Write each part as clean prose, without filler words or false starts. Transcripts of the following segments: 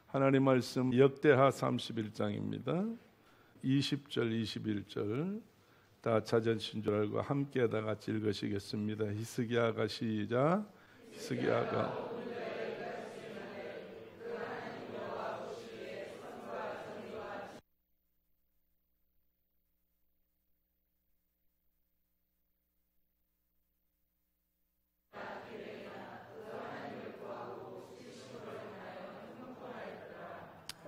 하나님 말씀 역대하 31장입니다. 20절 21절 다 찾으신 줄 알고 함께 다 같이 읽으시겠습니다. 히스기야가 시작. 히스기야가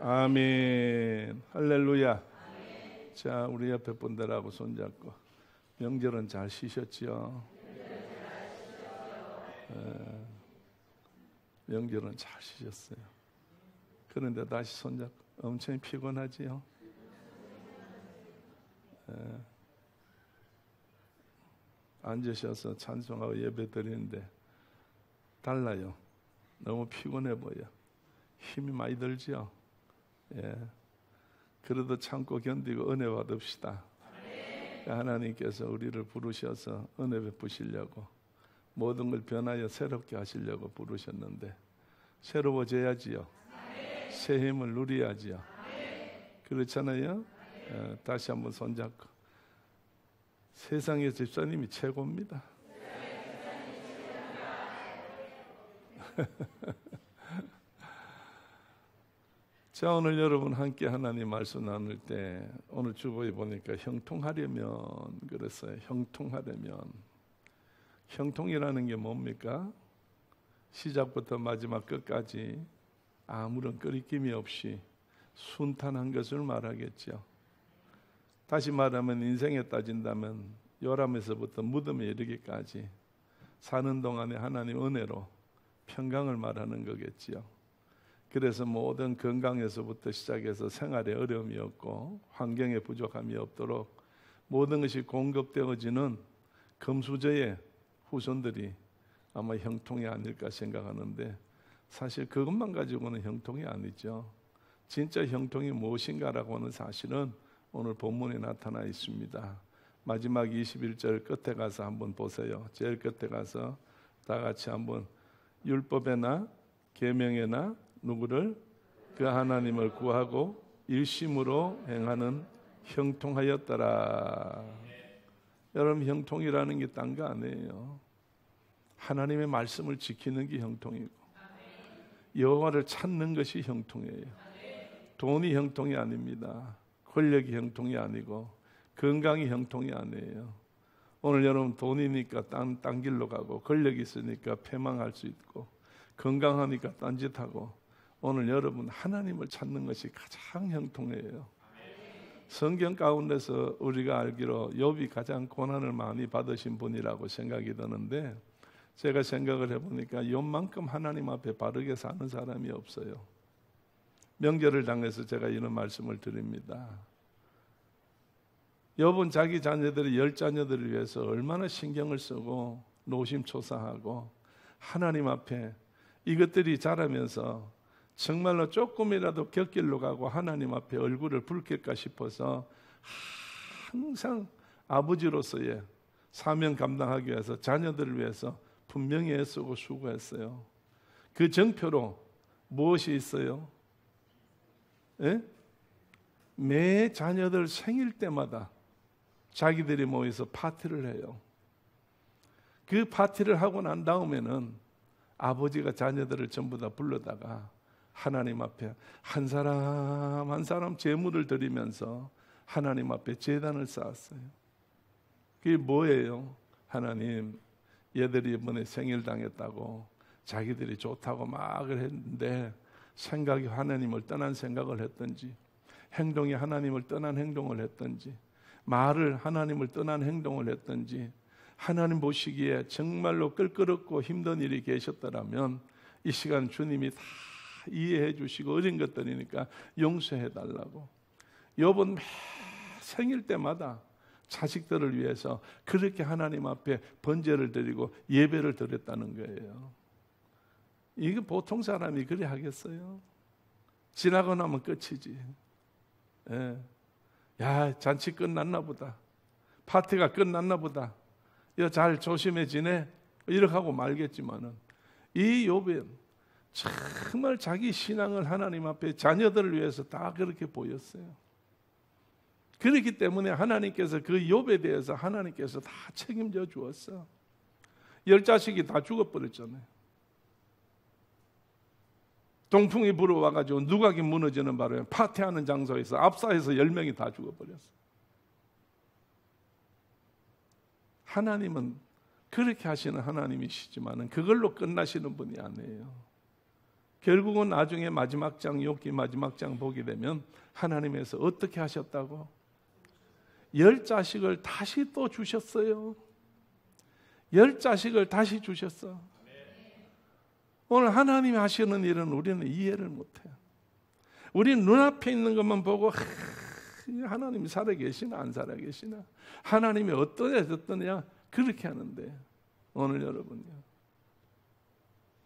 아멘. 할렐루야. 아멘. 자, 우리 옆에 분들하고 손잡고 명절은 잘 쉬셨지요? 명절은 잘 쉬셨어요. 그런데 다시 손잡고 엄청 피곤하지요? 앉으셔서 찬송하고 예배 드리는데 달라요. 너무 피곤해 보여. 힘이 많이 들지요? 그래도 참고 견디고 은혜 받읍시다. 하나님께서 우리를 부르셔서 은혜 베푸시려고 모든 걸 변하여 새롭게 하시려고 부르셨는데 새로워져야지요. 새 힘을 누려야지요. 그렇잖아요. 다시 한번 손잡고 세상의 집사님이 최고입니다. 자, 오늘 여러분 함께 하나님 말씀 나눌 때 오늘 주보에 보니까 형통하려면 그랬어요. 형통하려면. 형통이라는 게 뭡니까? 시작부터 마지막 끝까지 아무런 끄리낌이 없이 순탄한 것을 말하겠죠. 다시 말하면 인생에 따진다면 요람에서부터 무덤에 이르기까지 사는 동안에 하나님 은혜로 평강을 말하는 거겠지요. 그래서 모든 건강에서부터 시작해서 생활에 어려움이 없고 환경에 부족함이 없도록 모든 것이 공급되어지는 금수저의 후손들이 아마 형통이 아닐까 생각하는데 사실 그것만 가지고는 형통이 아니죠. 진짜 형통이 무엇인가라고 하는 사실은 오늘 본문에 나타나 있습니다. 마지막 21절 끝에 가서 한번 보세요. 제일 끝에 가서 다 같이 한번 율법에나 계명에나 누구를? 그 하나님을 구하고 일심으로 행하는 형통하였더라. 여러분, 형통이라는 게 딴 거 아니에요. 하나님의 말씀을 지키는 게 형통이고 여호와를 찾는 것이 형통이에요. 돈이 형통이 아닙니다. 권력이 형통이 아니고 건강이 형통이 아니에요. 오늘 여러분 돈이니까 딴 길로 가고 권력이 있으니까 패망할 수 있고 건강하니까 딴짓하고 오늘 여러분 하나님을 찾는 것이 가장 형통해요. 성경 가운데서 우리가 알기로 욥이 가장 고난을 많이 받으신 분이라고 생각이 드는데 제가 생각을 해보니까 욥만큼 하나님 앞에 바르게 사는 사람이 없어요. 명절을 당해서 제가 이런 말씀을 드립니다. 욥은 자기 자녀들이 10자녀들을 위해서 얼마나 신경을 쓰고 노심초사하고 하나님 앞에 이것들이 자라면서 정말로 조금이라도 곁길로 가고 하나님 앞에 얼굴을 붉힐까 싶어서 항상 아버지로서의 사명 감당하기 위해서 자녀들을 위해서 분명히 애쓰고 수고했어요. 그 정표로 무엇이 있어요? 매 자녀들 생일 때마다 자기들이 모여서 파티를 해요. 그 파티를 하고 난 다음에는 아버지가 자녀들을 전부 다 불러다가 하나님 앞에 한 사람 한 사람 제물을 드리면서 하나님 앞에 제단을 쌓았어요. 그게 뭐예요? 하나님, 얘들이 이번에 생일 당했다고 자기들이 좋다고 막 했는데 생각이 하나님을 떠난 생각을 했든지 행동이 하나님을 떠난 행동을 했든지 말을 하나님을 떠난 행동을 했든지 하나님 보시기에 정말로 끌끄럽고 힘든 일이 계셨더라면 이 시간 주님이 다 이해해 주시고 어린 것들이니까 용서해 달라고. 욥은 매 생일 때마다 자식들을 위해서 그렇게 하나님 앞에 번제를 드리고 예배를 드렸다는 거예요. 이게 보통 사람이 그래 하겠어요? 지나고 나면 끝이지. 야, 잔치 끝났나 보다. 파티가 끝났나 보다. 잘 조심해 지내. 이렇게 하고 말겠지만은 이 욥은 정말 자기 신앙을 하나님 앞에 자녀들을 위해서 다 그렇게 보였어요. 그렇기 때문에 하나님께서 그 욥에 대해서 하나님께서 다 책임져 주었어. 10자식이 다 죽어버렸잖아요. 동풍이 불어와가지고 누각이 무너지는 바람에 파티하는 장소에서 압사해서 10명이 다 죽어버렸어. 하나님은 그렇게 하시는 하나님이시지만 그걸로 끝나시는 분이 아니에요. 결국은 나중에 마지막 장, 욥기 마지막 장 보게 되면 하나님께서 어떻게 하셨다고? 10자식을 다시 또 주셨어요. 10자식을 다시 주셨어. 오늘 하나님이 하시는 일은 우리는 이해를 못해요. 우리는 눈앞에 있는 것만 보고 하나님이 살아계시나 안 살아계시나, 하나님이 어떠냐 그렇게 하는데, 오늘 여러분요,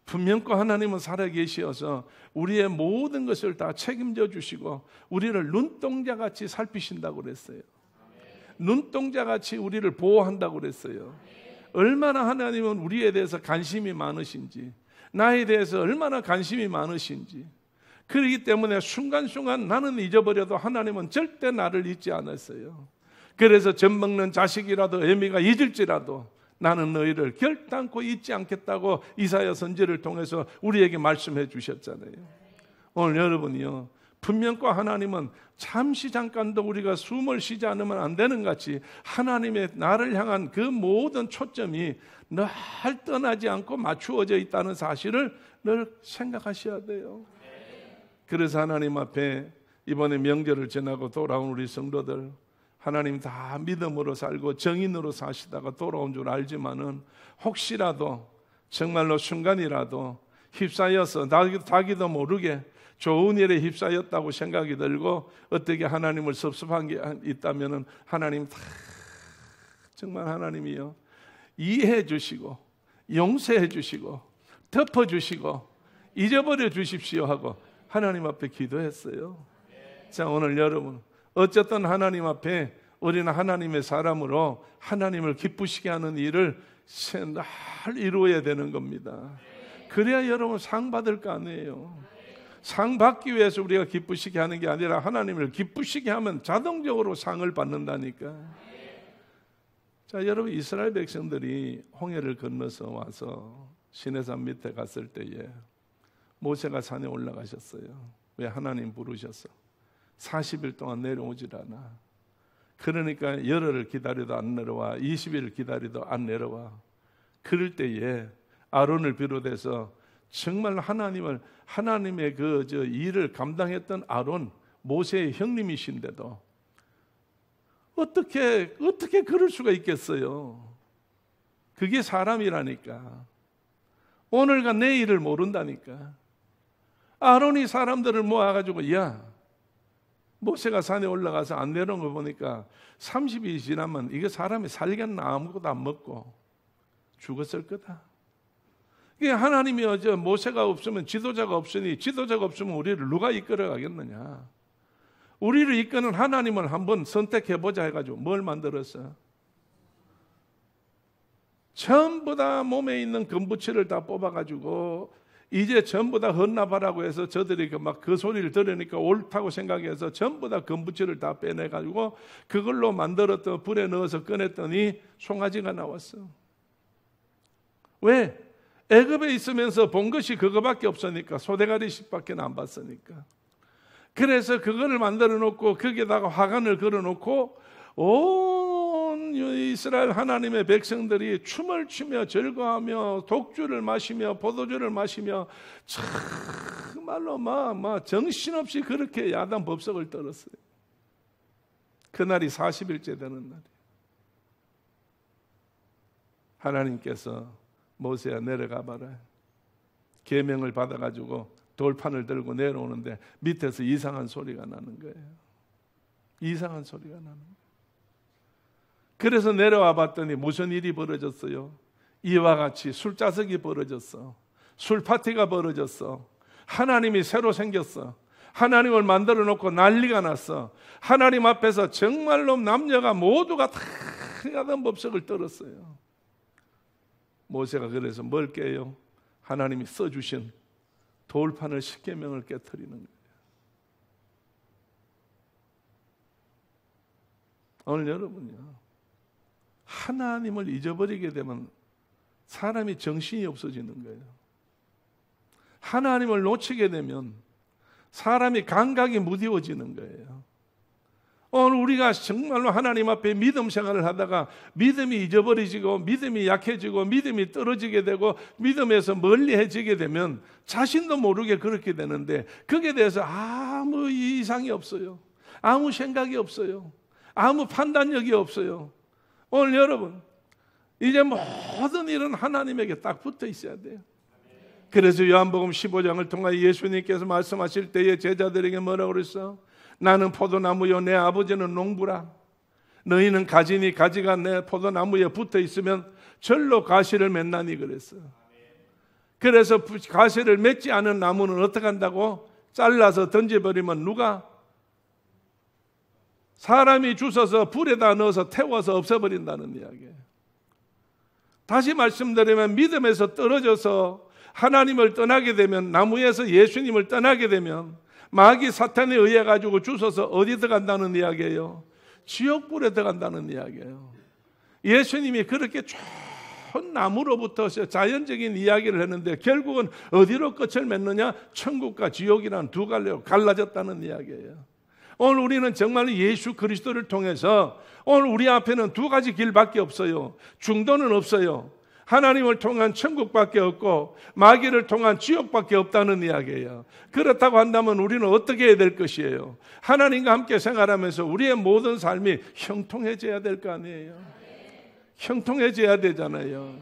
분명코 하나님은 살아계시어서 우리의 모든 것을 다 책임져 주시고 우리를 눈동자같이 살피신다고 그랬어요. 눈동자같이 우리를 보호한다고 그랬어요. 얼마나 하나님은 우리에 대해서 관심이 많으신지, 나에 대해서 얼마나 관심이 많으신지. 그렇기 때문에 순간순간 나는 잊어버려도 하나님은 절대 나를 잊지 않았어요. 그래서 젖먹는 자식이라도 애미가 잊을지라도 나는 너희를 결단코 잊지 않겠다고 이사야 선지를 통해서 우리에게 말씀해 주셨잖아요. 오늘 여러분이요, 분명코 하나님은 잠시 잠깐도 우리가 숨을 쉬지 않으면 안 되는 같이 하나님의 나를 향한 그 모든 초점이 늘 떠나지 않고 맞추어져 있다는 사실을 늘 생각하셔야 돼요. 그래서 하나님 앞에 이번에 명절을 지나고 돌아온 우리 성도들, 하나님 다 믿음으로 살고 정인으로 사시다가 돌아온 줄 알지만은 혹시라도 정말로 순간이라도 휩싸여서 자기도 모르게 좋은 일에 휩싸였다고 생각이 들고 어떻게 하나님을 섭섭한 게 있다면은 하나님 다 정말 하나님이요, 이해해 주시고 용서해 주시고 덮어 주시고 잊어버려 주십시오 하고 하나님 앞에 기도했어요. 자, 오늘 여러분, 어쨌든 하나님 앞에 우리는 하나님의 사람으로 하나님을 기쁘시게 하는 일을 늘 이루어야 되는 겁니다. 그래야 여러분 상 받을 거 아니에요. 상 받기 위해서 우리가 기쁘시게 하는 게 아니라 하나님을 기쁘시게 하면 자동적으로 상을 받는다니까. 자, 여러분, 이스라엘 백성들이 홍해를 건너서 와서 시내산 밑에 갔을 때에 모세가 산에 올라가셨어요. 왜? 하나님 부르셨어. 40일 동안 내려오질 않아. 그러니까 열흘을 기다려도 안 내려와, 20일을 기다려도 안 내려와. 그럴 때에 아론을 비롯해서 정말 하나님의 일을 감당했던 아론, 모세의 형님이신데도 어떻게 그럴 수가 있겠어요? 그게 사람이라니까. 오늘과 내일을 모른다니까. 아론이 사람들을 모아가지고, 야, 모세가 산에 올라가서 안 내려온 거 보니까 30일이 지나면 이게 사람이 살겠나, 아무것도 안 먹고 죽었을 거다. 이게 하나님이 모세가 없으면 지도자가 없으니, 지도자가 없으면 우리를 누가 이끌어 가겠느냐. 우리를 이끄는 하나님을 한번 선택해보자 해가지고 뭘 만들었어? 전부 다 몸에 있는 금부치를 다 뽑아가지고 이제 전부 다 헌납하라고 해서 저들이 그 소리를 들으니까 옳다고 생각해서 전부 다 금부치를 다 빼내가지고 그걸로 만들었던 불에 넣어서 꺼냈더니 송아지가 나왔어. 왜? 애굽에 있으면서 본 것이 그거밖에 없으니까, 소대가리씩밖에 안 봤으니까. 그래서 그거를 만들어 놓고 거기에다가 화관을 걸어 놓고 온 이스라엘 하나님의 백성들이 춤을 추며 즐거워하며 독주를 마시며 포도주를 마시며 정말로 막 정신없이 그렇게 야단 법석을 떨었어요. 그날이 40일째 되는 날이에요. 하나님께서 모세야 내려가 봐라. 계명을 받아가지고 돌판을 들고 내려오는데 밑에서 이상한 소리가 나는 거예요. 이상한 소리가 나는 거예요. 그래서 내려와 봤더니 무슨 일이 벌어졌어요? 이와 같이 술자석이 벌어졌어. 술파티가 벌어졌어. 하나님이 새로 생겼어. 하나님을 만들어 놓고 난리가 났어. 하나님 앞에서 정말로 남녀가 모두가 다 야단 법석을 떨었어요. 모세가 그래서 뭘 깨요? 하나님이 써주신 돌판을 10계명을 깨트리는 거예요. 오늘 여러분요, 하나님을 잊어버리게 되면 사람이 정신이 없어지는 거예요. 하나님을 놓치게 되면 사람이 감각이 무뎌지는 거예요. 오늘 우리가 정말로 하나님 앞에 믿음 생활을 하다가 믿음이 잊어버리지고 믿음이 약해지고 믿음이 떨어지게 되고 믿음에서 멀리해지게 되면 자신도 모르게 그렇게 되는데, 거기에 대해서 아무 이상이 없어요. 아무 생각이 없어요. 아무 판단력이 없어요. 오늘 여러분, 이제 모든 일은 하나님에게 딱 붙어 있어야 돼요. 그래서 요한복음 15장을 통하여 예수님께서 말씀하실 때에 제자들에게 뭐라고 그랬어? 나는 포도나무요 내 아버지는 농부라. 너희는 가지니 가지가 내 포도나무에 붙어 있으면 절로 가시를 맺나니 그랬어요. 그래서 가시를 맺지 않은 나무는 어떻게 한다고? 잘라서 던져버리면 누가? 사람이 주워서 불에다 넣어서 태워서 없애버린다는 이야기예요. 다시 말씀드리면 믿음에서 떨어져서 하나님을 떠나게 되면, 나무에서 예수님을 떠나게 되면 마귀 사탄에 의해 가지고 주워서 어디 들어간다는 이야기예요? 지옥불에 들어간다는 이야기예요. 예수님이 그렇게 좋은 나무로부터 자연적인 이야기를 했는데 결국은 어디로 끝을 맺느냐? 천국과 지옥이라는 두 갈래로 갈라졌다는 이야기예요. 오늘 우리는 정말 예수 그리스도를 통해서 오늘 우리 앞에는 두 가지 길밖에 없어요. 중도는 없어요. 하나님을 통한 천국밖에 없고 마귀를 통한 지옥밖에 없다는 이야기예요. 그렇다고 한다면 우리는 어떻게 해야 될 것이에요? 하나님과 함께 생활하면서 우리의 모든 삶이 형통해져야 될 거 아니에요? 형통해져야 되잖아요.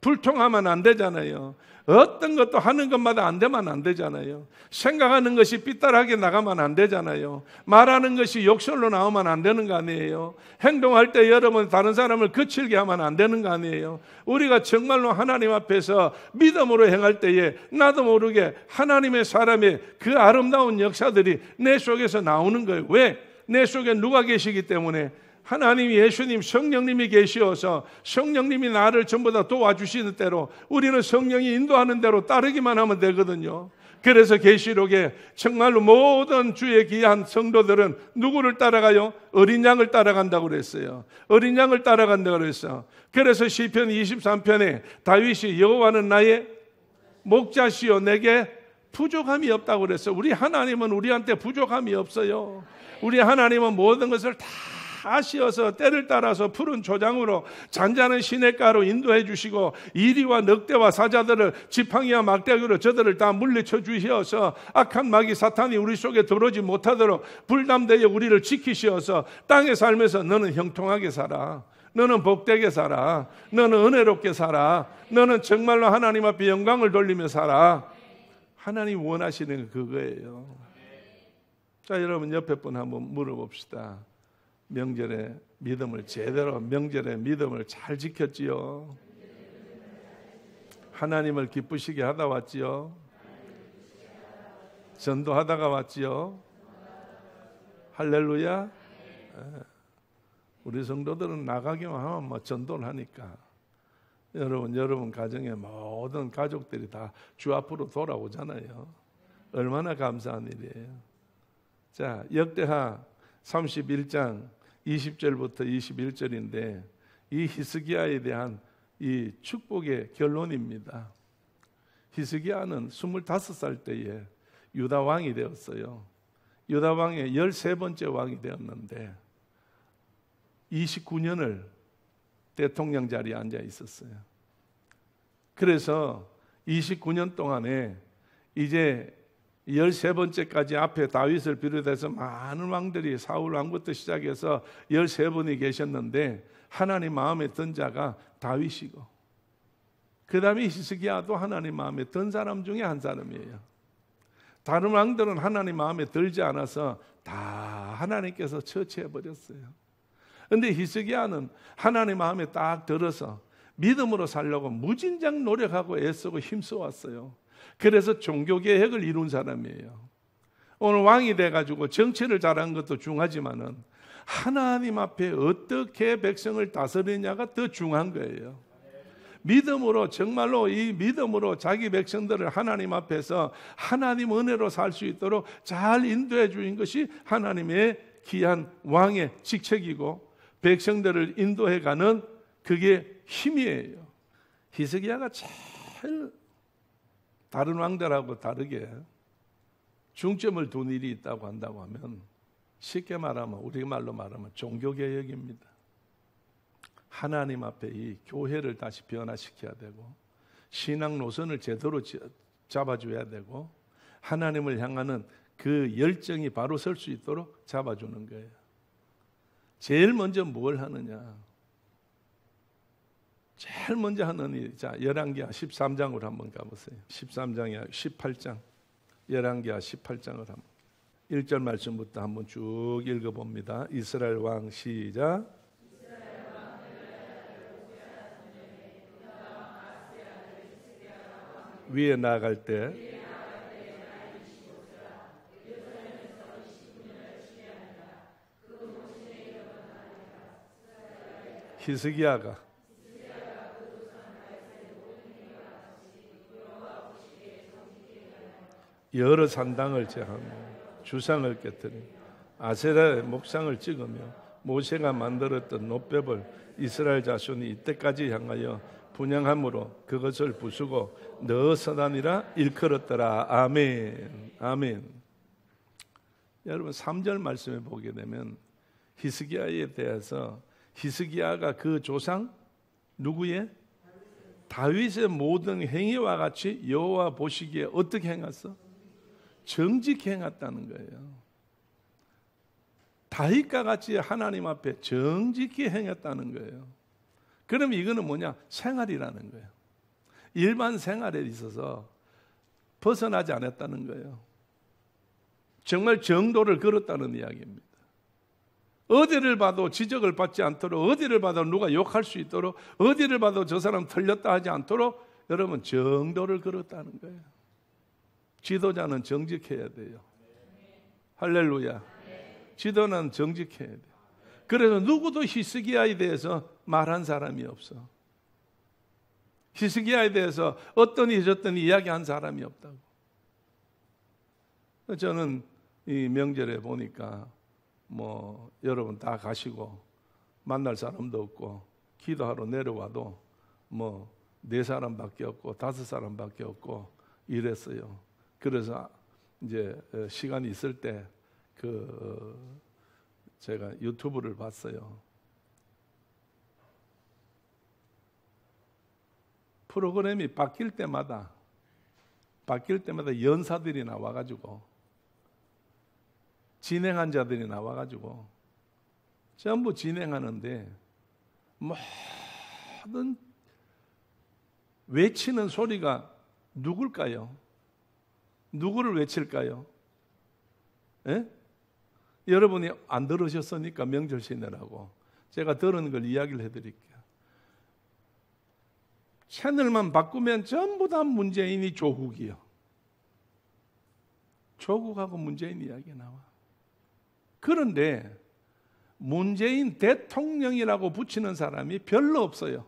불통하면 안 되잖아요. 어떤 것도 하는 것마다 안 되면 안 되잖아요. 생각하는 것이 삐뚤하게 나가면 안 되잖아요. 말하는 것이 욕설로 나오면 안 되는 거 아니에요. 행동할 때 여러분 다른 사람을 거칠게 하면 안 되는 거 아니에요. 우리가 정말로 하나님 앞에서 믿음으로 행할 때에 나도 모르게 하나님의 사람의 그 아름다운 역사들이 내 속에서 나오는 거예요. 왜? 내 속에 누가 계시기 때문에. 하나님, 예수님, 성령님이 계시어서 성령님이 나를 전부 다 도와주시는 대로 우리는 성령이 인도하는 대로 따르기만 하면 되거든요. 그래서 계시록에 정말로 모든 주의 귀한 성도들은 누구를 따라가요? 어린 양을 따라간다고 그랬어요. 어린 양을 따라간다고 그랬어요. 그래서 시편 23편에 다윗이 여호와는 나의 목자시요 내게 부족함이 없다고 그랬어요. 우리 하나님은 우리한테 부족함이 없어요. 우리 하나님은 모든 것을 다 씌어서 때를 따라서 푸른 초장으로 잔잔한 시냇가로 인도해 주시고 이리와 늑대와 사자들을 지팡이와 막대기로 저들을 다 물리쳐 주셔서 악한 마귀 사탄이 우리 속에 들어오지 못하도록 불담대에 우리를 지키시어서 땅에 살면서 너는 형통하게 살아, 너는 복되게 살아, 너는 은혜롭게 살아, 너는 정말로 하나님 앞에 영광을 돌리며 살아. 하나님 원하시는 게 그거예요. 자, 여러분 옆에 분 한번 물어봅시다. 명절에 믿음을 제대로, 명절에 믿음을 잘 지켰지요? 하나님을 기쁘시게 하다 왔지요? 전도하다가 왔지요? 할렐루야. 우리 성도들은 나가기만 하면 뭐 전도를 하니까 여러분 가정의 모든 가족들이 다 주 앞으로 돌아오잖아요. 얼마나 감사한 일이에요. 자, 역대하 31장 20절부터 21절인데 이 히스기야에 대한 이 축복의 결론입니다. 히스기야는 25살 때에 유다 왕이 되었어요. 유다 왕의 13번째 왕이 되었는데 29년을 대통령 자리에 앉아 있었어요. 그래서 29년 동안에 이제 13번째까지 앞에 다윗을 비롯해서 많은 왕들이 사울 왕부터 시작해서 13분이 계셨는데 하나님 마음에 든 자가 다윗이고 그 다음에 히스기야도 하나님 마음에 든 사람 중에 한 사람이에요. 다른 왕들은 하나님 마음에 들지 않아서 다 하나님께서 처치해버렸어요. 그런데 히스기야는 하나님 마음에 딱 들어서 믿음으로 살려고 무진장 노력하고 애쓰고 힘써왔어요. 그래서 종교개혁을 이룬 사람이에요. 오늘 왕이 돼가지고 정치를 잘한 것도 중하지만은 하나님 앞에 어떻게 백성을 다스리냐가 더 중요한 거예요. 믿음으로, 정말로 이 믿음으로 자기 백성들을 하나님 앞에서 하나님 은혜로 살 수 있도록 잘 인도해 주신 것이 하나님의 귀한 왕의 직책이고, 백성들을 인도해 가는 그게 힘이에요. 히스기야가 제일 다른 왕들하고 다르게 중점을 둔 일이 있다고 한다고 하면, 쉽게 말하면, 우리말로 말하면 종교개혁입니다. 하나님 앞에 이 교회를 다시 변화시켜야 되고, 신앙 노선을 제대로 잡아줘야 되고, 하나님을 향하는 그 열정이 바로 설 수 있도록 잡아주는 거예요. 제일 먼저 뭘 하느냐? 제일 먼저 하는 일, 자, 열왕기하 13장으로 한번 가보세요. 13장이야 18장, 열왕기하 18장을 한번 1절 말씀부터 한번 쭉 읽어봅니다. 이스라엘 왕 시작. 위에 나아갈 때 히스기야가 여러 산당을 제하며 주상을 깨뜨리며 아세라의 목상을 찍으며 모세가 만들었던 놋벽을 이스라엘 자손이 이때까지 향하여 분향함으로 그것을 부수고 넣어서다니라 일컬었더라. 아멘. 아멘. 여러분 3절 말씀에 보게 되면 히스기야에 대해서, 히스기야가 그 조상 누구의? 다윗의 모든 행위와 같이 여호와 보시기에 어떻게 행했어? 정직히 행했다는 거예요. 다윗과 같이 하나님 앞에 정직히 행했다는 거예요. 그럼 이거는 뭐냐? 생활이라는 거예요. 일반 생활에 있어서 벗어나지 않았다는 거예요. 정말 정도를 걸었다는 이야기입니다. 어디를 봐도 지적을 받지 않도록, 어디를 봐도 누가 욕할 수 있도록, 어디를 봐도 저 사람 틀렸다 하지 않도록 여러분 정도를 걸었다는 거예요. 지도자는 정직해야 돼요. 할렐루야. 지도는 정직해야 돼요. 그래서 누구도 히스기야에 대해서 말한 사람이 없어. 히스기야에 대해서 어떠니 저떠니 이야기한 사람이 없다고. 저는 이 명절에 보니까 뭐 여러분 다 가시고 만날 사람도 없고 기도하러 내려와도 뭐 4사람밖에 없고 5사람밖에 없고 이랬어요. 그래서 이제 시간이 있을 때 제가 유튜브를 봤어요. 프로그램이 바뀔 때마다 연사들이 나와가지고 진행한 자들이 나와가지고 전부 진행하는데 모든 외치는 소리가 누굴까요? 누구를 외칠까요? 예? 여러분이 안 들으셨으니까 명절 지내라고 제가 들은 걸 이야기를 해드릴게요. 채널만 바꾸면 전부 다 문재인이 조국이요. 조국하고 문재인 이야기 나와. 그런데 문재인 대통령이라고 붙이는 사람이 별로 없어요.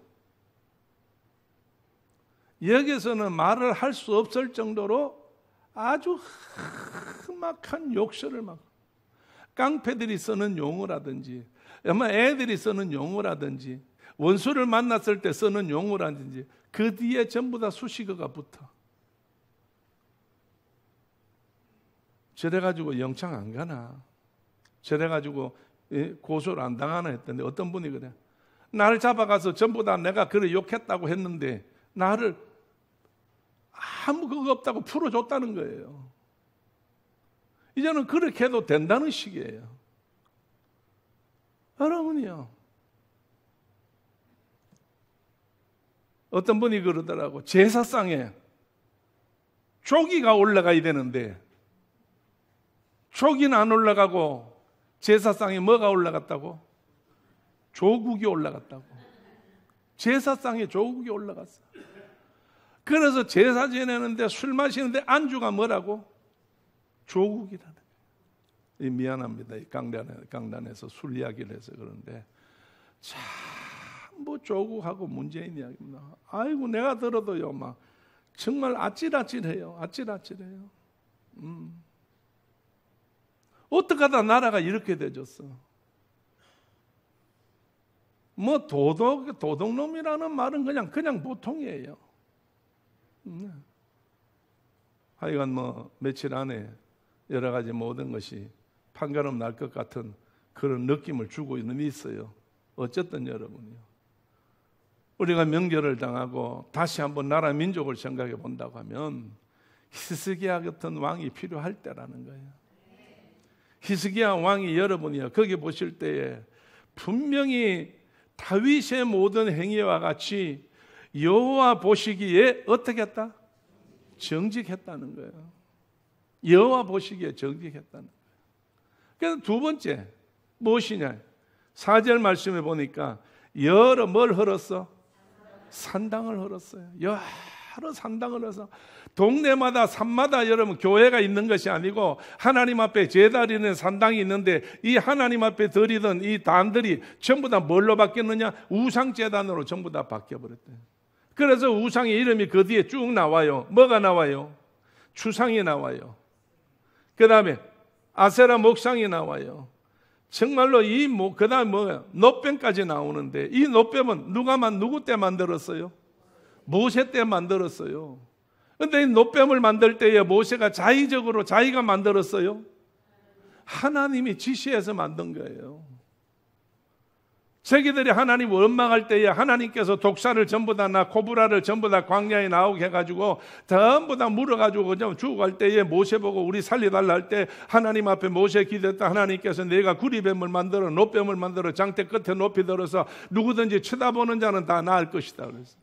여기서는 말을 할 수 없을 정도로 아주 험악한 욕설을 막, 깡패들이 쓰는 용어라든지, 아마 애들이 쓰는 용어라든지, 원수를 만났을 때 쓰는 용어라든지, 그 뒤에 전부 다 수식어가 붙어. 저래가지고 영창 안 가나? 저래가지고 고소를 안 당하나 했던데 어떤 분이 그래. 나를 잡아가서 전부 다 내가 그래 욕했다고 했는데 나를 아무 그거 없다고 풀어줬다는 거예요. 이제는 그렇게 해도 된다는 식이에요. 여러분이요. 어떤 분이 그러더라고. 제사상에 조기가 올라가야 되는데 조기는 안 올라가고 제사상에 뭐가 올라갔다고? 조국이 올라갔다고. 제사상에 조국이 올라갔어. 그래서 제사 지내는데 술 마시는데 안주가 뭐라고? 조국이라는 거예요. 미안합니다. 이 강단에서 술 이야기를 해서 그런데 전부 전부 조국하고 문재인 이야기입니다. 아이고 내가 들어도요 막 정말 아찔아찔해요. 아찔아찔해요. 어떻게 하다 나라가 이렇게 되졌어? 뭐 도둑놈이라는 말은 그냥 보통이에요. 하여간 뭐 며칠 안에 여러 가지 모든 것이 판가름 날 것 같은 그런 느낌을 주고 있어요. 어쨌든 여러분요, 우리가 명절을 당하고 다시 한번 나라 민족을 생각해 본다고 하면 히스기야 같은 왕이 필요할 때라는 거예요. 히스기야 왕이 여러분이요 거기 보실 때에 분명히 다윗의 모든 행위와 같이 여호와 보시기에 어떻게 했다? 정직했다는 거예요. 여호와 보시기에 정직했다는 거예요. 그래서 두 번째 무엇이냐? 4절 말씀에 보니까 여러 뭘 흘었어? 산당을 흘었어요. 여러 산당을 흘어서 동네마다 산마다 여러분 교회가 있는 것이 아니고 하나님 앞에 제단이는 산당이 있는데 이 하나님 앞에 드리던 이 단들이 전부 다 뭘로 바뀌었느냐? 우상제단으로 전부 다 바뀌어버렸대요. 그래서 우상의 이름이 그 뒤에 쭉 나와요. 뭐가 나와요? 추상이 나와요. 그 다음에 아세라 목상이 나와요. 정말로 그 다음에 뭐예요? 노뱀까지 나오는데 이 노뱀은 누구 때 만들었어요? 모세 때 만들었어요. 그런데 이 노뱀을 만들 때에 모세가 자의적으로 자기가 만들었어요? 하나님이 지시해서 만든 거예요. 자기들이 하나님을 원망할 때에 하나님께서 독사를 전부 다 코브라를 전부 다 광야에 나오게 해가지고 전부 다 물어가지고 죽어갈 때에 모세 보고 우리 살려달라 할 때 하나님 앞에 모세 기도했다. 하나님께서 내가 구리뱀을 만들어 노뱀을 만들어 장대 끝에 높이 들어서 누구든지 쳐다보는 자는 다 나을 것이다 그랬어요.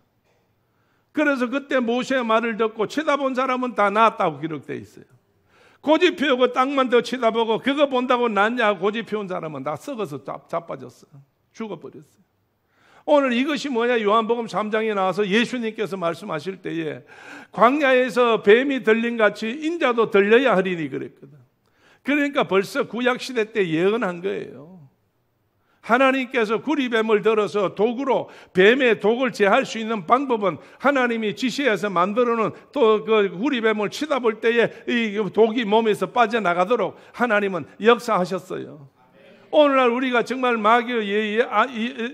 그래서 그때 모세의 말을 듣고 쳐다본 사람은 다 나았다고 기록되어 있어요. 고집 피우고 땅만 더 쳐다보고 그거 본다고 낫냐 고집 피운 사람은 다 썩어서 자빠졌어요. 죽어버렸어요. 오늘 이것이 뭐냐? 요한복음 3장에 나와서 예수님께서 말씀하실 때에 광야에서 뱀이 들린 같이 인자도 들려야 하리니 그랬거든. 그러니까 벌써 구약시대 때 예언한 거예요. 하나님께서 구리뱀을 들어서 도구로 뱀의 독을 제할 수 있는 방법은 하나님이 지시해서 만들어놓은 또 그 구리뱀을 쳐다볼 때에 이 독이 몸에서 빠져나가도록 하나님은 역사하셨어요. 오늘날 우리가 정말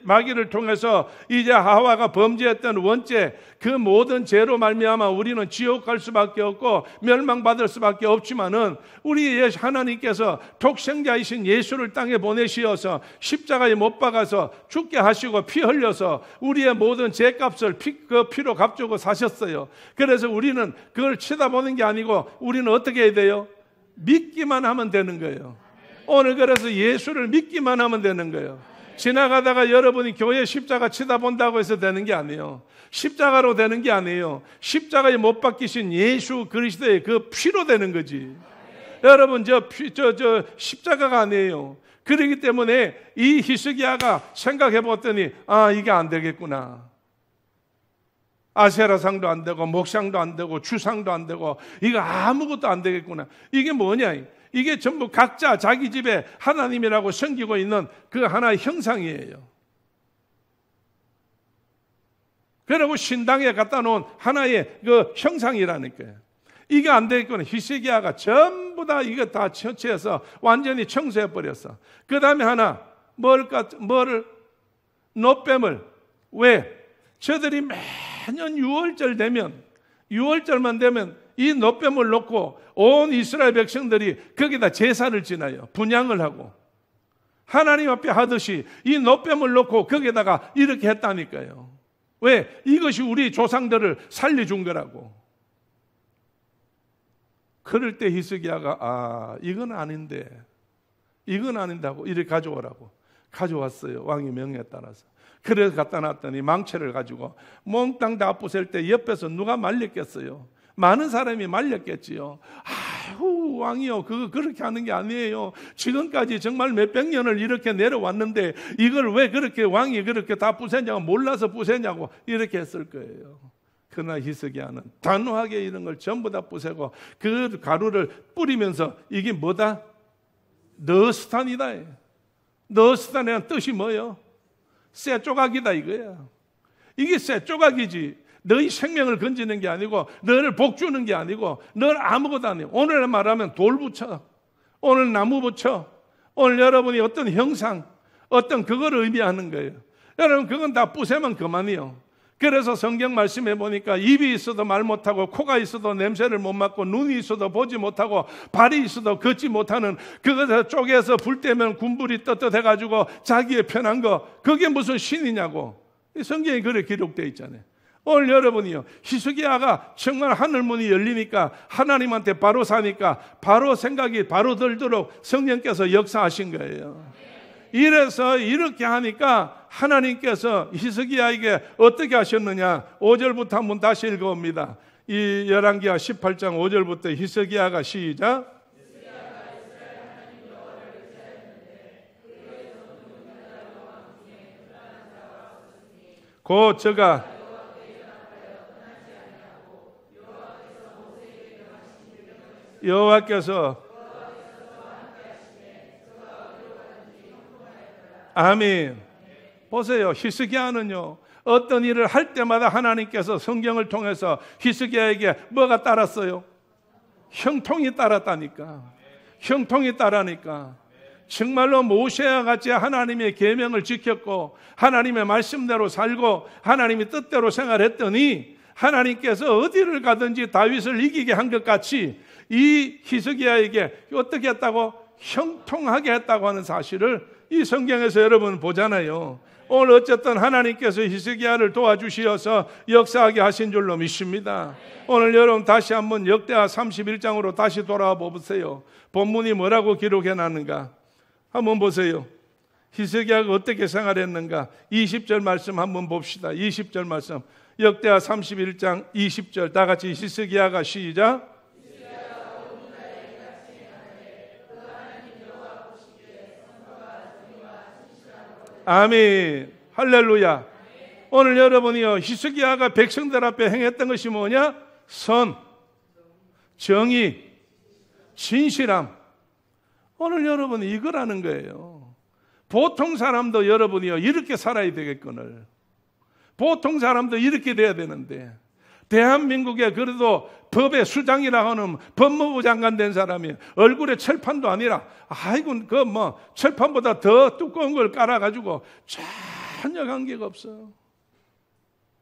마귀를 통해서 이제 하와가 범죄했던 원죄 그 모든 죄로 말미암아 우리는 지옥 갈 수밖에 없고 멸망받을 수밖에 없지만은 우리 하나님께서 독생자이신 예수를 땅에 보내시어서 십자가에 못 박아서 죽게 하시고 피 흘려서 우리의 모든 죄값을 그 피로 값주고 사셨어요. 그래서 우리는 그걸 쳐다보는 게 아니고 우리는 어떻게 해야 돼요? 믿기만 하면 되는 거예요. 오늘 그래서 예수를 믿기만 하면 되는 거예요. 지나가다가 여러분이 교회 십자가 쳐다본다고 해서 되는 게 아니에요. 십자가로 되는 게 아니에요. 십자가에 못 박히신 예수 그리스도의 그 피로 되는 거지. 여러분 저 십자가가 아니에요. 그렇기 때문에 이 히스기야가 생각해 봤더니 이게 안 되겠구나. 아세라상도 안 되고 목상도 안 되고 주상도 안 되고 이거 아무것도 안 되겠구나. 이게 뭐냐? 이게 전부 각자 자기 집에 하나님이라고 섬기고 있는 그 하나의 형상이에요. 그리고 신당에 갖다 놓은 하나의 그 형상이라니까요. 이게 안 되겠구나. 히스기야가 전부 다 이거 다 처치해서 완전히 청소해 버렸어. 그 다음에 하나 노뱀을 왜? 저들이 매년 6월절만 되면 이 노뱀을 놓고 온 이스라엘 백성들이 거기다 제사를 지나요. 분향을 하고 하나님 앞에 하듯이 이 노뱀을 놓고 거기다가 이렇게 했다니까요. 왜? 이것이 우리 조상들을 살려준 거라고. 그럴 때 히스기야가 이건 아닌데 하고 이렇게 가져오라고 가져왔어요. 왕의 명령에 따라서. 그래서 갖다 놨더니 망치를 가지고 몽땅 다 부술 때 옆에서 누가 말렸겠어요? 많은 사람이 말렸겠지요. 아유 왕이요 그렇게 하는 게 아니에요. 지금까지 정말 몇백 년을 이렇게 내려왔는데 이걸 왜 그렇게 왕이 그렇게 다 부쉈냐고 몰라서 부쉈냐고 이렇게 했을 거예요. 그러나 히스기야는 단호하게 이런 걸 전부 다 부세고 그 가루를 뿌리면서 이게 뭐다? 너스탄이다. 너스탄이라는 뜻이 뭐예요? 쇠 조각이다 이거야. 이게 쇠 조각이지. 너희 생명을 건지는 게 아니고, 너를 복 주는 게 아니고, 널 아무것도 아니에요. 오늘 말하면 돌 붙여, 오늘 나무 붙여, 오늘 여러분이 어떤 형상, 어떤 그거를 의미하는 거예요. 여러분 그건 다 부세면 그만이요. 그래서 성경 말씀해 보니까 입이 있어도 말 못하고, 코가 있어도 냄새를 못 맡고, 눈이 있어도 보지 못하고, 발이 있어도 걷지 못하는, 그것을 쪼개서 불 때면 군불이 떳떳해가지고 자기의 편한 거, 그게 무슨 신이냐고. 성경에 그래 기록되어 있잖아요. 오늘 여러분이요, 히스기야가 정말 하늘문이 열리니까, 하나님한테 바로 사니까 바로 생각이 바로 들도록 성령께서 역사하신 거예요. 이래서 이렇게 하니까 하나님께서 히스기야에게 어떻게 하셨느냐, 5절부터 한번 다시 읽어봅니다. 이 열왕기하 18장 5절부터 히스기야가 시작. 곧 저가 여호와께서 아멘. 보세요. 히스기야는요, 어떤 일을 할 때마다 하나님께서 성경을 통해서 히스기야에게 뭐가 따랐어요? 형통이 따랐다니까. 형통이 따라니까. 정말로 모세와 같이 하나님의 계명을 지켰고, 하나님의 말씀대로 살고, 하나님의 뜻대로 생활했더니 하나님께서 어디를 가든지 다윗을 이기게 한 것 같이 이 히스기야에게 어떻게 했다고? 형통하게 했다고 하는 사실을 이 성경에서 여러분 보잖아요. 오늘 어쨌든 하나님께서 히스기야를 도와주시어서 역사하게 하신 줄로 믿습니다. 오늘 여러분 다시 한번 역대하 31장으로 다시 돌아와 보세요. 본문이 뭐라고 기록해놨는가 한번 보세요. 히스기야가 어떻게 생활했는가 20절 말씀 한번 봅시다. 20절 말씀, 역대하 31장 20절, 다 같이 히스기야가 시작. 아멘. 할렐루야. 오늘 여러분이요, 히스기야가 백성들 앞에 행했던 것이 뭐냐? 선, 정의, 진실함. 오늘 여러분이 이거라는 거예요. 보통 사람도 여러분이요, 이렇게 살아야 되겠거늘. 보통 사람도 이렇게 돼야 되는데, 대한민국에 그래도 법의 수장이라 하는 법무부 장관 된 사람이 얼굴에 철판도 아니라, 아이고 그 뭐 철판보다 더 두꺼운 걸 깔아가지고 전혀 관계가 없어요.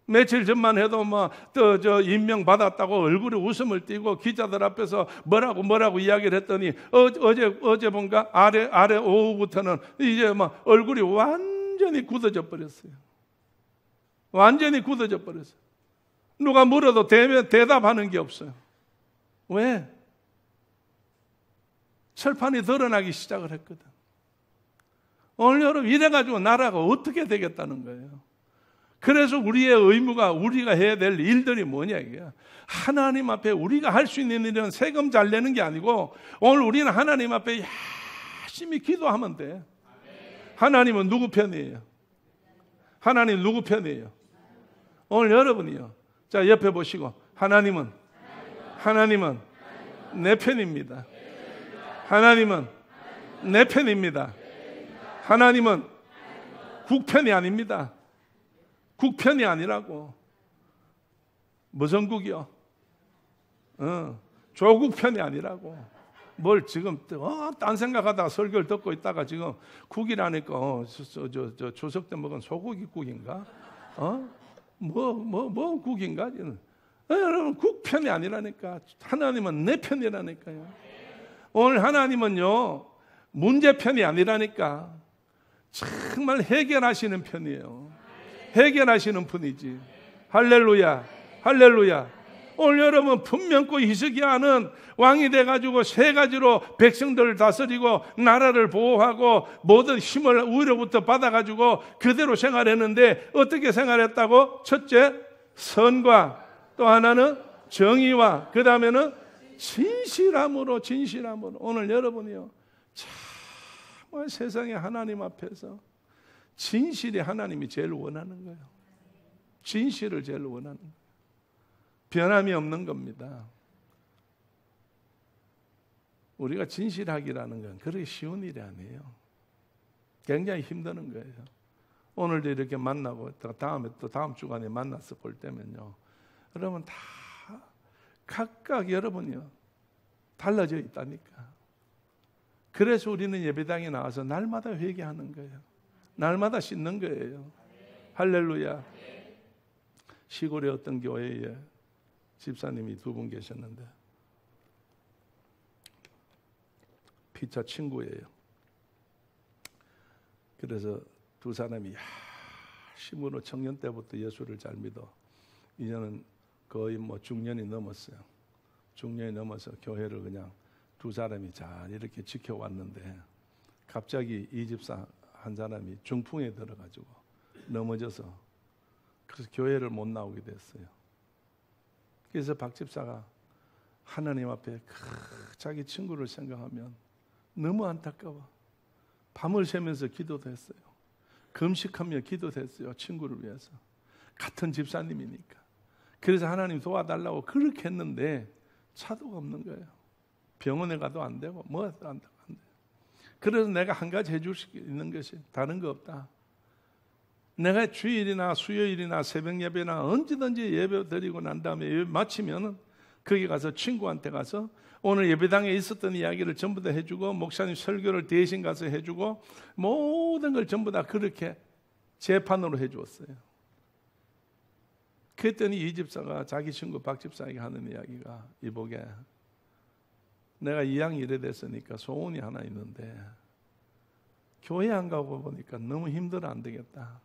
며칠 전만 해도 뭐 또 저 임명 받았다고 얼굴에 웃음을 띠고 기자들 앞에서 뭐라고 이야기를 했더니 어제 뭔가 아래 오후부터는 이제 뭐 얼굴이 완전히 굳어져 버렸어요. 완전히 굳어져 버렸어요. 누가 물어도 대답하는 게 없어요. 왜? 철판이 드러나기 시작을 했거든. 오늘 여러분 이래가지고 나라가 어떻게 되겠다는 거예요. 그래서 우리의 의무가, 우리가 해야 될 일들이 뭐냐 이게, 하나님 앞에 우리가 할 수 있는 일은 세금 잘 내는 게 아니고, 오늘 우리는 하나님 앞에 열심히 기도하면 돼. 하나님은 누구 편이에요? 하나님 누구 편이에요? 오늘 여러분이요, 자 옆에 보시고, 하나님은 내 편입니다. 하나님은 내 편입니다. 하나님은 국편이 아닙니다. 국편이 아니라고. 무슨 국이요? 조국 편이 아니라고. 뭘 지금 딴 생각하다가 설교를 듣고 있다가 지금 국이라니까 저 추석 때 먹은 소고기 국인가? 뭐 국인가? 여러분 국편이 아니라니까. 하나님은 내 편이라니까요. 오늘 하나님은요 문제 편이 아니라니까. 정말 해결하시는 편이에요. 해결하시는 분이지. 할렐루야, 할렐루야. 오늘 여러분 분명코 히스기야는 왕이 돼가지고 세 가지로 백성들을 다스리고 나라를 보호하고 모든 힘을 우위로부터 받아가지고 그대로 생활했는데 어떻게 생활했다고? 첫째 선과, 또 하나는 정의와, 그 다음에는 진실함으로. 오늘 여러분이요 정말 세상에 하나님 앞에서 진실이 하나님이 제일 원하는 거예요. 진실을 제일 원하는 거예요. 변함이 없는 겁니다. 우리가 진실하기라는 건 그렇게 쉬운 일이 아니에요. 굉장히 힘드는 거예요. 오늘도 이렇게 만나고 다음에 또 다음 주간에 만나서 볼 때면요, 여러분 다 각각 여러분이요 달라져 있다니까. 그래서 우리는 예배당에 나와서 날마다 회개하는 거예요. 날마다 씻는 거예요. 할렐루야. 시골의 어떤 교회에 집사님이 2분 계셨는데 피차 친구예요. 그래서 두 사람이 심으로 청년 때부터 예수를 잘 믿어. 이제는 거의 뭐 중년이 넘었어요. 중년이 넘어서 교회를 그냥 두 사람이 잘 이렇게 지켜왔는데 갑자기 이 집사 한 사람이 중풍에 들어가지고 넘어져서 그래서 교회를 못 나오게 됐어요. 그래서 박 집사가 하나님 앞에 자기 친구를 생각하면 너무 안타까워. 밤을 새면서 기도도 했어요. 금식하며 기도도 했어요. 친구를 위해서. 같은 집사님이니까. 그래서 하나님 도와달라고 그렇게 했는데 차도가 없는 거예요. 병원에 가도 안 되고 뭐도 안 돼요. 그래서 내가 한 가지 해줄 수 있는 것이 다른 거 없다. 내가 주일이나 수요일이나 새벽 예배나 언제든지 예배 드리고 난 다음에 예배 마치면은 거기 가서 친구한테 가서 오늘 예배당에 있었던 이야기를 전부 다 해주고 목사님 설교를 대신 가서 해주고 모든 걸 전부 다 그렇게 재판으로 해주었어요. 그랬더니 이 집사가 자기 친구 박 집사에게 하는 이야기가 이보게 내가 이왕 이래 됐으니까 소원이 하나 있는데 교회 안 가고 보니까 너무 힘들어 안 되겠다.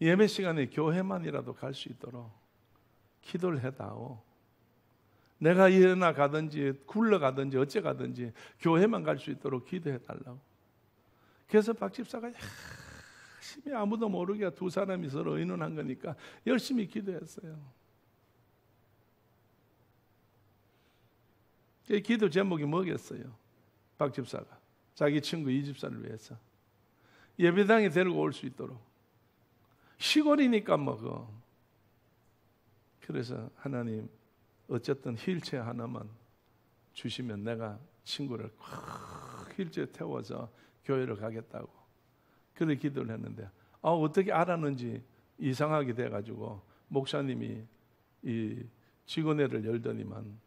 예배 시간에 교회만이라도 갈 수 있도록 기도를 해다오. 내가 일어나 가든지 굴러가든지 어째 가든지 교회만 갈 수 있도록 기도해달라고. 그래서 박 집사가 열심히 아무도 모르게 두 사람이 서로 의논한 거니까 열심히 기도했어요. 그 기도 제목이 뭐겠어요? 박 집사가 자기 친구 이 집사를 위해서 예배당에 데리고 올 수 있도록. 시골이니까 뭐 그래서 하나님 어쨌든 휠체어 하나만 주시면 내가 친구를 휠체어 태워서 교회를 가겠다고 그렇게 기도를 했는데 어떻게 알았는지 이상하게 돼가지고 목사님이 이 직원회를 열더니만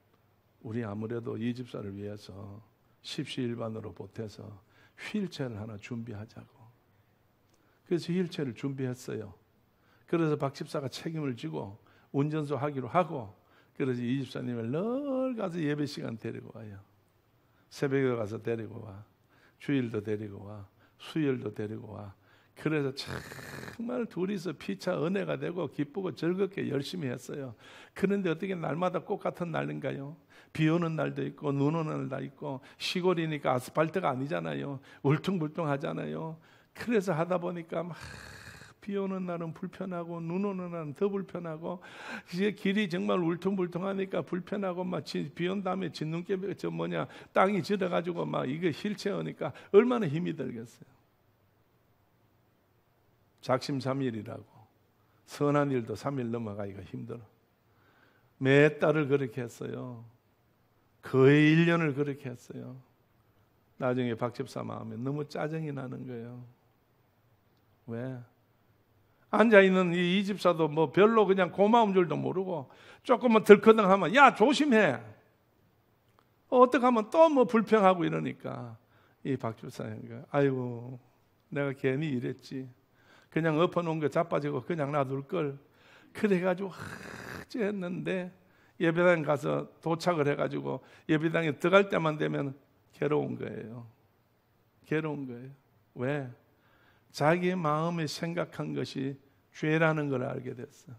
우리 아무래도 이 집사를 위해서 십시일반으로 보태서 휠체어를 하나 준비하자고. 그래서 휠체어를 준비했어요. 그래서 박 집사가 책임을 지고 운전소 하기로 하고 그래서 이 집사님을 늘 가서 예배 시간 데리고 와요. 새벽에 가서 데리고 와. 주일도 데리고 와. 수요일도 데리고 와. 그래서 정말 둘이서 피차 은혜가 되고 기쁘고 즐겁게 열심히 했어요. 그런데 어떻게 날마다 똑같은 날인가요? 비 오는 날도 있고 눈 오는 날도 있고 시골이니까 아스팔트가 아니잖아요. 울퉁불퉁하잖아요. 그래서 하다 보니까 막 비 오는 날은 불편하고 눈 오는 날은 더 불편하고 이제 길이 정말 울퉁불퉁하니까 불편하고 막 비 온 다음에 진눈깨 땅이 젖어가지고 막 이게 휠체어니까 얼마나 힘이 들겠어요. 작심삼일이라고 선한 일도 3일 넘어가기가 힘들어. 몇 달을 그렇게 했어요. 거의 1년을 그렇게 했어요. 나중에 박 집사 마음에 너무 짜증이 나는 거예요. 왜? 앉아있는 이 집사도 뭐 별로 그냥 고마운 줄도 모르고 조금만 들커덩하면 야 조심해. 어떻게 하면 또 뭐 불평하고 이러니까 이 박 집사가 아이고 내가 괜히 이랬지. 그냥 엎어놓은 거 자빠지고 그냥 놔둘 걸. 그래가지고 했는데 예배당 가서 도착을 해가지고 예배당에 들어갈 때만 되면 괴로운 거예요. 괴로운 거예요. 왜? 자기 마음에 생각한 것이 죄라는 걸 알게 됐어.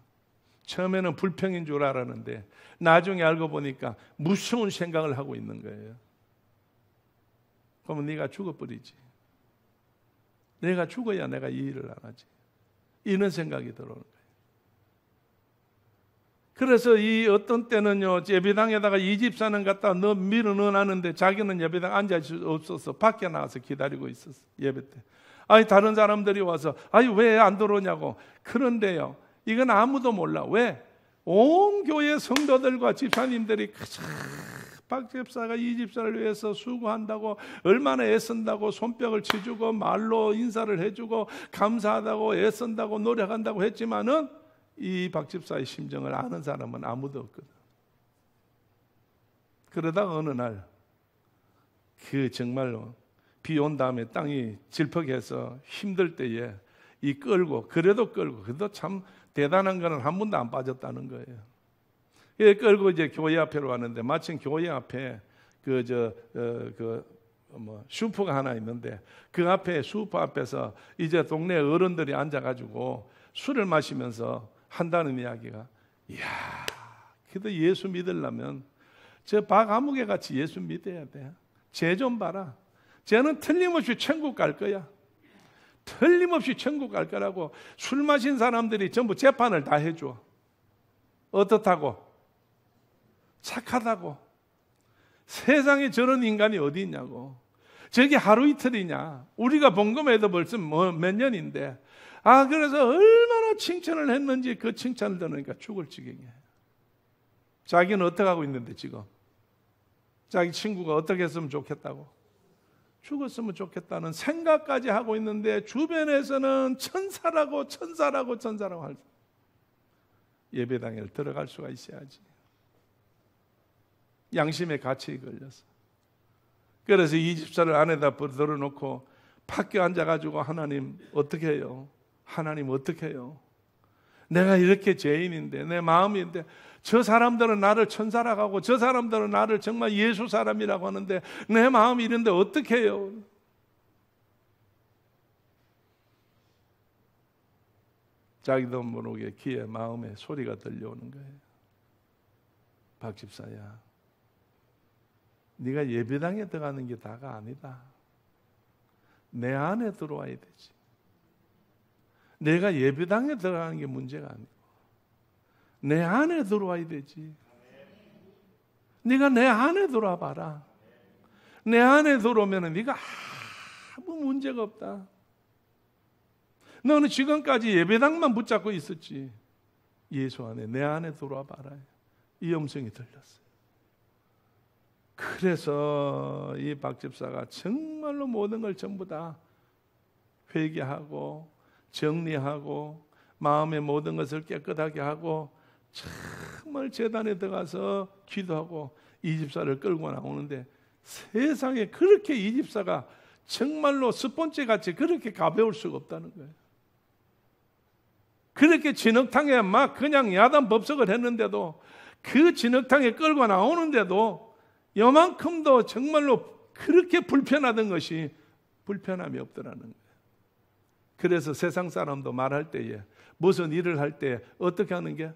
처음에는 불평인 줄 알았는데 나중에 알고 보니까 무서운 생각을 하고 있는 거예요. 그러면 네가 죽어버리지. 내가 죽어야 내가 이 일을 안 하지. 이런 생각이 들어오는 거예요. 그래서 이 어떤 때는요, 예배당에다가 이 집사는 갖다 밀어 넣어놨는데 자기는 예배당 앉을 수 없어서 밖에 나와서 기다리고 있었어. 예배 때. 다른 사람들이 와서 왜 안 들어오냐고. 그런데요, 이건 아무도 몰라. 왜? 온 교회 성도들과 집사님들이 박 집사가 이 집사를 위해서 수고한다고 얼마나 애쓴다고 손뼉을 치주고 말로 인사를 해주고 감사하다고 애쓴다고 노력한다고 했지만은 이 박 집사의 심정을 아는 사람은 아무도 없거든. 그러다가 어느 날 그 정말로 비 온 다음에 땅이 질퍽해서 힘들 때에 이 끌고 그래도 참 대단한 거는 한 번도 안 빠졌다는 거예요. 예, 끌고 이제 교회 앞으로 왔는데 마침 교회 앞에 슈퍼가 하나 있는데 그 앞에 슈퍼 앞에서 이제 동네 어른들이 앉아가지고 술을 마시면서 한다는 이야기가, 이야, 그래도 예수 믿으려면 저 박아무개 같이 예수 믿어야 돼. 쟤 좀 봐라. 쟤는 틀림없이 천국 갈 거야. 틀림없이 천국 갈 거라고 술 마신 사람들이 전부 재판을 다 해줘. 어떻다고? 착하다고. 세상에 저런 인간이 어디 있냐고. 저게 하루 이틀이냐. 우리가 본 것에도 벌써 몇 년인데. 그래서 얼마나 칭찬을 했는지 그 칭찬을 들으니까 죽을 지경이에요. 자기는 어떻게 하고 있는데 지금? 자기 친구가 어떻게 했으면 좋겠다고? 죽었으면 좋겠다는 생각까지 하고 있는데 주변에서는 천사라고 할 예배당에 들어갈 수가 있어야지. 양심의 가치에 걸려서. 그래서 이 집사를 안에다 들어놓고 밖에 앉아가지고 하나님 어떻게 해요? 하나님 어떻게 해요? 내가 이렇게 죄인인데 내 마음인데 저 사람들은 나를 천사라고 하고 저 사람들은 나를 정말 예수 사람이라고 하는데 내 마음이 이런데 어떻게 해요? 자기도 모르게 귀에 마음에 소리가 들려오는 거예요. 박 집사야, 네가 예배당에 들어가는 게 다가 아니다. 내 안에 들어와야 되지. 내가 예배당에 들어가는 게 문제가 아니고 내 안에 들어와야 되지. 네가 내 안에 들어와 봐라. 내 안에 들어오면 네가 아무 문제가 없다. 너는 지금까지 예배당만 붙잡고 있었지. 예수 안에, 내 안에 들어와 봐라. 이 음성이 들렸어요. 그래서 이 박 집사가 정말로 모든 걸 전부 다 회개하고 정리하고 마음의 모든 것을 깨끗하게 하고 정말 제단에 들어가서 기도하고 이 집사를 끌고 나오는데 세상에 그렇게 이 집사가 정말로 스폰지같이 그렇게 가벼울 수가 없다는 거예요. 그렇게 진흙탕에 막 그냥 야단 법석을 했는데도 그 진흙탕에 끌고 나오는데도 요만큼도 정말로 그렇게 불편하던 것이 불편함이 없더라는 거예요. 그래서 세상 사람도 말할 때에 무슨 일을 할 때 어떻게 하는 게?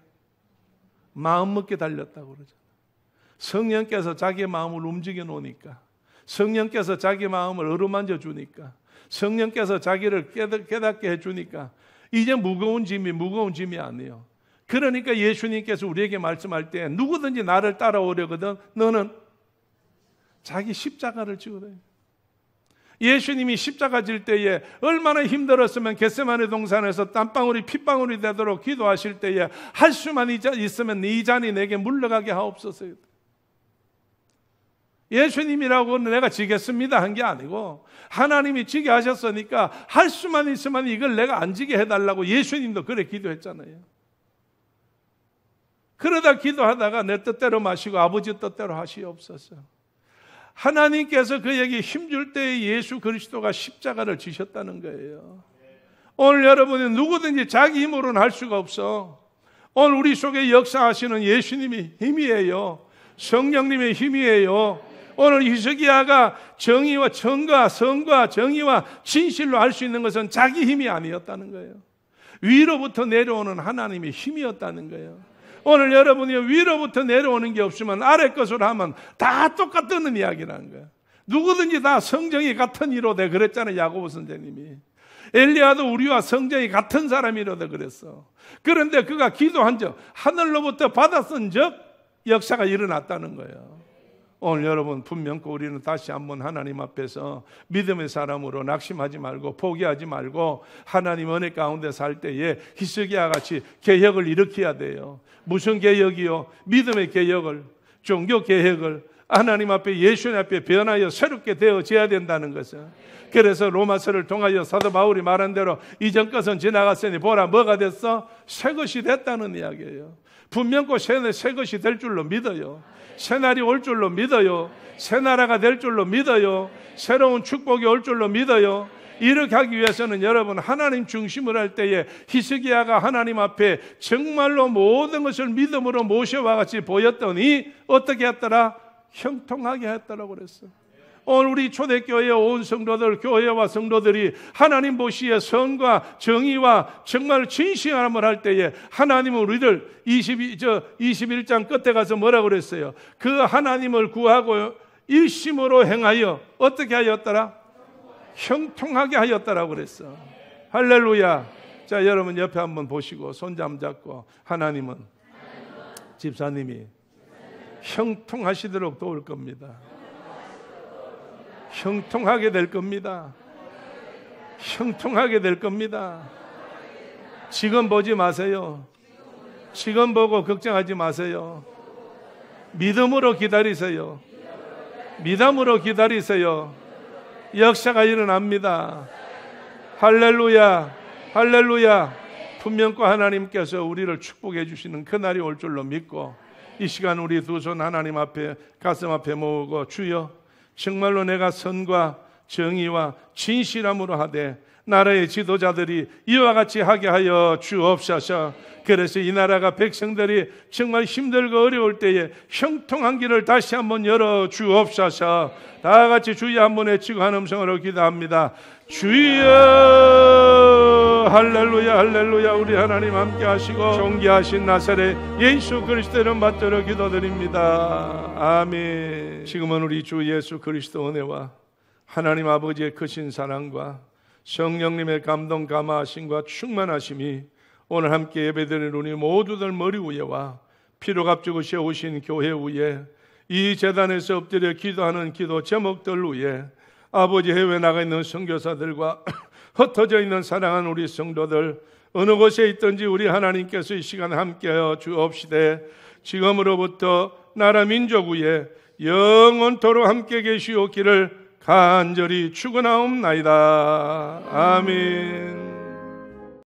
마음 먹게 달렸다고 그러잖아요. 성령께서 자기의 마음을 움직여 놓으니까, 성령께서 자기 마음을 어루만져 주니까, 성령께서 자기를 깨닫게 해주니까 이제 무거운 짐이 아니에요. 그러니까 예수님께서 우리에게 말씀할 때 누구든지 나를 따라오려거든 너는 자기 십자가를 지어야 돼요. 예수님이 십자가 질 때에 얼마나 힘들었으면 겟세마네 동산에서 땀방울이 핏방울이 되도록 기도하실 때에 할 수만 있으면 이 잔이 내게 물러가게 하옵소서. 예수님이라고 내가 지겠습니다 한 게 아니고 하나님이 지게 하셨으니까 할 수만 있으면 이걸 내가 안 지게 해달라고 예수님도 그래 기도했잖아요. 그러다 기도하다가 내 뜻대로 마시고 아버지 뜻대로 하시옵소서. 하나님께서 그에게 힘줄 때에 예수 그리스도가 십자가를 지셨다는 거예요. 오늘 여러분이 누구든지 자기 힘으로는 할 수가 없어. 오늘 우리 속에 역사하시는 예수님이 힘이에요. 성령님의 힘이에요. 오늘 히스기야가 정의와 정과 성과 정의와 진실로 할 수 있는 것은 자기 힘이 아니었다는 거예요. 위로부터 내려오는 하나님의 힘이었다는 거예요. 오늘 여러분이 위로부터 내려오는 게 없으면 아래 것으로 하면 다 똑같다는 이야기라는 거예요. 누구든지 다 성정이 같은 이로되 그랬잖아요. 야고보 선생님이. 엘리야도 우리와 성정이 같은 사람이로되 그랬어. 그런데 그가 기도한 적, 하늘로부터 받았은 적 역사가 일어났다는 거예요. 오늘 여러분 분명히 우리는 다시 한번 하나님 앞에서 믿음의 사람으로 낙심하지 말고 포기하지 말고 하나님 은혜 가운데 살 때에 히스기야 같이 개혁을 일으켜야 돼요. 무슨 개혁이요? 믿음의 개혁을, 종교 개혁을, 하나님 앞에 예수님 앞에 변하여 새롭게 되어져야 된다는 것은, 그래서 로마서를 통하여 사도 바울이 말한 대로 이전 것은 지나갔으니 보라 뭐가 됐어? 새 것이 됐다는 이야기예요. 분명코 새 것이 될 줄로 믿어요. 새 날이 올 줄로 믿어요. 새 나라가 될 줄로 믿어요. 새로운 축복이 올 줄로 믿어요. 이렇게 하기 위해서는 여러분 하나님 중심을 할 때에 히스기야가 하나님 앞에 정말로 모든 것을 믿음으로 모세와 같이 보였더니 어떻게 했더라? 형통하게 했더라고 그랬어. 오늘 우리 초대교회의 온 성도들, 교회와 성도들이 하나님 보시기에 선과 정의와 정말 진실함을 할 때에 하나님은 우리를 21장 끝에 가서 뭐라고 그랬어요? 그 하나님을 구하고 일심으로 행하여 어떻게 하였더라? 형통하게 하였다라고 그랬어. 할렐루야. 자, 여러분 옆에 한번 보시고 손잡 잡고, 하나님은 집사님이 형통하시도록 도울 겁니다. 형통하게 될 겁니다. 형통하게 될 겁니다. 지금 보지 마세요. 지금 보고 걱정하지 마세요. 믿음으로 기다리세요. 믿음으로 기다리세요. 역사가 일어납니다. 할렐루야, 할렐루야. 분명코 하나님께서 우리를 축복해 주시는 그날이 올 줄로 믿고, 이 시간 우리 두 손 하나님 앞에, 가슴 앞에 모으고, 주여 정말로 내가 선과 정의와 진실함으로 하되 나라의 지도자들이 이와 같이 하게 하여 주옵소서. 그래서 이 나라가 백성들이 정말 힘들고 어려울 때에 형통한 길을 다시 한번 열어 주옵소서. 다 같이 주여 한번 외치고 한 음성으로 기도합니다. 주여, 할렐루야, 할렐루야. 우리 하나님 함께 하시고 존귀하신 나사렛 예수 그리스도 이름 받들어 기도드립니다. 아멘. 지금은 우리 주 예수 그리스도 은혜와 하나님 아버지의 크신 사랑과 성령님의 감동 감화하심과 충만하심이 오늘 함께 예배드리는 우리 모두들 머리 위에와 피로 값주고 세우신 교회 위에, 이 제단에서 엎드려 기도하는 기도 제목들 위에, 아버지 해외 나가 있는 선교사들과 흩어져 있는 사랑하는 우리 성도들 어느 곳에 있든지 우리 하나님께서 이 시간 함께하여 주옵시되, 지금으로부터 나라 민족 위에 영원토록 함께 계시옵기를 간절히 축원하옵나이다. 아멘.